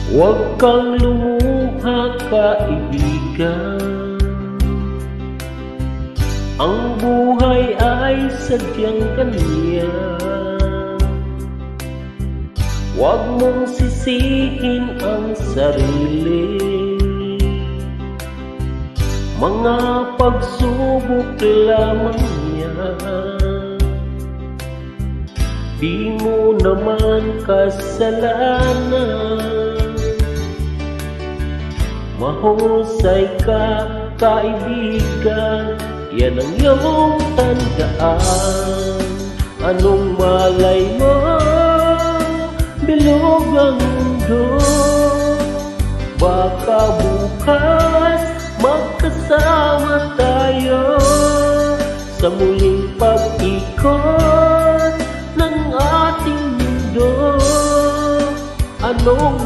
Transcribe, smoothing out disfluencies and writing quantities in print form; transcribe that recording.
Huwag kang lumuha, kaibigan. Ang buhay ay sadyang ganyan. Huwag mong sisihin ang sarili. Mga pagsubok lamang yan. Di mo naman kasalanan. Mahusay ka, kaibigan, yan ang iyong tandaan. Anong malay mo, bilog ang mundo. Baka bukas magkasama tayo sa muling pag-ikot ng ating mundo. Anong